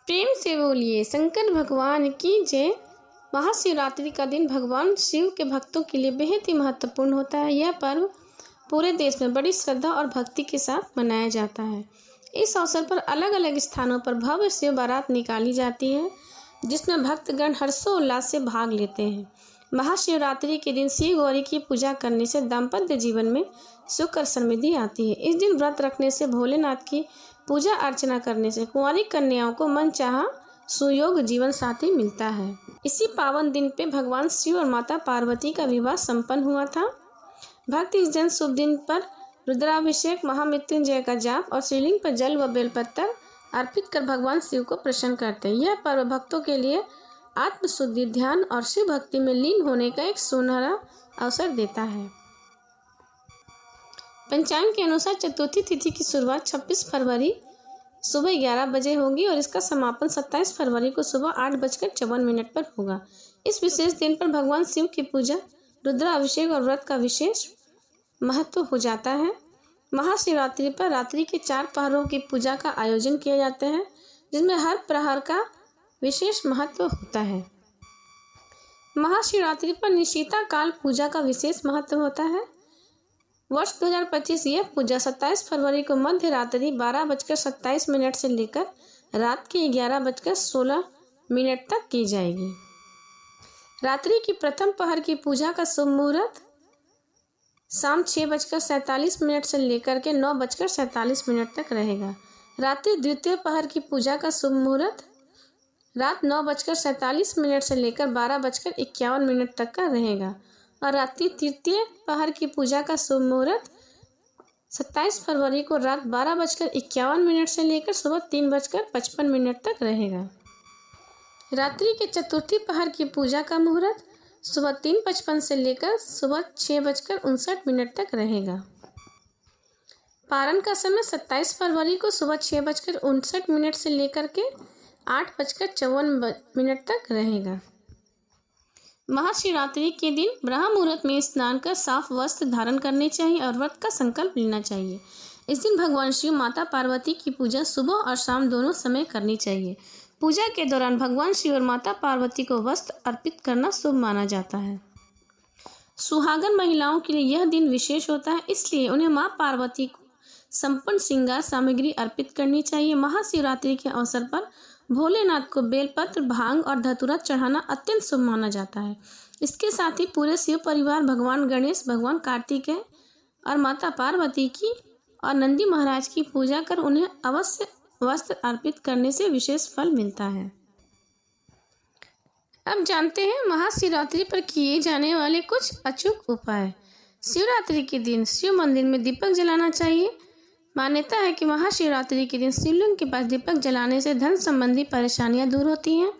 प्रेम से बोलिए शंकर भगवान की जय। महाशिवरात्रि का दिन भगवान शिव के भक्तों के लिए बेहद ही महत्वपूर्ण होता है। यह पर्व पूरे देश में बड़ी श्रद्धा और भक्ति के साथ मनाया जाता है। इस अवसर पर अलग अलग स्थानों पर भव्य शिव बारात निकाली जाती है, जिसमें भक्तगण हर्षोल्लास से भाग लेते हैं। महाशिवरात्रि के दिन शिव गौरी की पूजा करने से दाम्पत्य जीवन में सुख और समृद्धि आती है। इस दिन व्रत रखने से, भोलेनाथ की पूजा अर्चना करने से कुंवारी कन्याओं को मनचाहा सुयोग जीवन साथी मिलता है। इसी पावन दिन पे भगवान शिव और माता पार्वती का विवाह संपन्न हुआ था। भक्त इस जन शुभ दिन पर रुद्राभिषेक, महामृत्युंजय का जाप और शिवलिंग पर जल व बेलपत्र अर्पित कर भगवान शिव को प्रसन्न करते हैं। यह पर्व भक्तों के लिए आत्मशुद्धि, ध्यान और शिव भक्ति में लीन होने का एक सुनहरा अवसर देता है। पंचांग के अनुसार चतुर्थी तिथि की शुरुआत 26 फरवरी सुबह 11 बजे होगी और इसका समापन 27 फरवरी को सुबह 8:54 पर होगा। इस विशेष दिन पर भगवान शिव की पूजा, रुद्राभिषेक और व्रत का विशेष महत्व हो जाता है। महाशिवरात्रि पर रात्रि के 4 पहरों की पूजा का आयोजन किया जाता है, जिसमें हर प्रहर का विशेष महत्व होता है। महाशिवरात्रि पर निशीता काल पूजा का विशेष महत्व होता है। वर्ष 2025 यह पूजा 27 फरवरी को मध्य रात्रि 12:27 से लेकर रात के 11:16 तक की जाएगी। रात्रि की प्रथम पहर की पूजा का शुभ मुहूर्त शाम 6:47 से लेकर के 9:47 तक रहेगा। रात्रि द्वितीय पहर की पूजा का शुभ मुहूर्त रात 9:47 से लेकर 12:51 तक का रहेगा और रात्रि तृतीय पहर की पूजा का शुभ मुहूर्त 27 फरवरी को रात 12:51 से लेकर सुबह 3:55 तक रहेगा। रात्रि के चतुर्थी पहर की पूजा का मुहूर्त सुबह 3:55 से लेकर सुबह 6:59 तक रहेगा। पारण का समय 27 फरवरी को सुबह 6:59 से लेकर के 8:54 तक रहेगा। महाशिवरात्रि के दिन ब्रह्म मुहूर्त में स्नान कर साफ वस्त्र धारण करने चाहिए और व्रत का संकल्प लेना चाहिए। इस दिन भगवान शिव, माता पार्वती की पूजा सुबह और शाम दोनों समय करनी चाहिए। पूजा के दौरान भगवान शिव और माता पार्वती को वस्त्र अर्पित करना शुभ माना जाता है। सुहागन महिलाओं के लिए यह दिन विशेष होता है, इसलिए उन्हें मां पार्वती को संपूर्ण श्रृंगार सामग्री अर्पित करनी चाहिए। महाशिवरात्रि के अवसर पर भोलेनाथ को बेलपत्र, भांग और धतूरा चढ़ाना अत्यंत शुभ माना जाता है। इसके साथ ही पूरे शिव परिवार भगवान गणेश, भगवान कार्तिकेय और माता पार्वती की और नंदी महाराज की पूजा कर उन्हें अवश्य वस्त्र अर्पित करने से विशेष फल मिलता है। अब जानते हैं महाशिवरात्रि पर किए जाने वाले कुछ अचूक उपाय। शिवरात्रि के दिन शिव मंदिर में दीपक जलाना चाहिए। मान्यता है कि महाशिवरात्रि के दिन शिवलिंग के पास दीपक जलाने से धन संबंधी परेशानियां दूर होती हैं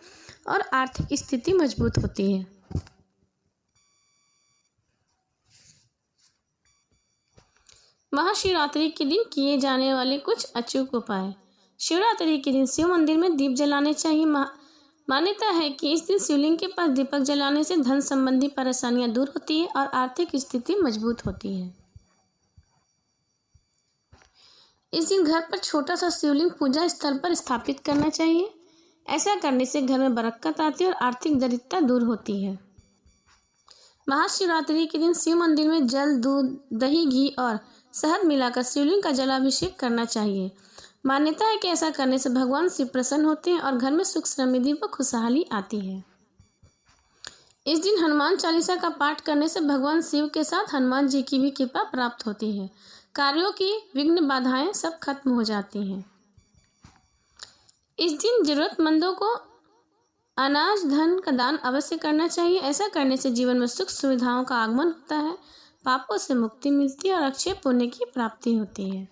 और आर्थिक स्थिति मजबूत होती है। महाशिवरात्रि के दिन किए जाने वाले कुछ अचूक उपाय। शिवरात्रि के दिन शिव मंदिर में दीप जलाने चाहिए। मान्यता है कि इस दिन शिवलिंग के पास दीपक जलाने से धन संबंधी परेशानियां दूर होती है और आर्थिक स्थिति मजबूत होती है। इस दिन घर पर छोटा सा शिवलिंग पूजा स्थल पर स्थापित करना चाहिए। ऐसा करने से घर में बरकत आती है और आर्थिक दरिद्रता दूर होती है। महाशिवरात्रि के दिन शिव मंदिर में जल, दूध, दही, घी और शहद मिलाकर शिवलिंग का जलाभिषेक करना चाहिए। मान्यता है कि ऐसा करने से भगवान शिव प्रसन्न होते हैं और घर में सुख, समृद्धि व खुशहाली आती है। इस दिन हनुमान चालीसा का पाठ करने से भगवान शिव के साथ हनुमान जी की भी कृपा प्राप्त होती है। कार्यों की विघ्न बाधाएं सब खत्म हो जाती हैं। इस दिन जरूरतमंदों को अनाज, धन का दान अवश्य करना चाहिए। ऐसा करने से जीवन में सुख सुविधाओं का आगमन होता है, पापों से मुक्ति मिलती है और अक्षय पुण्य की प्राप्ति होती है।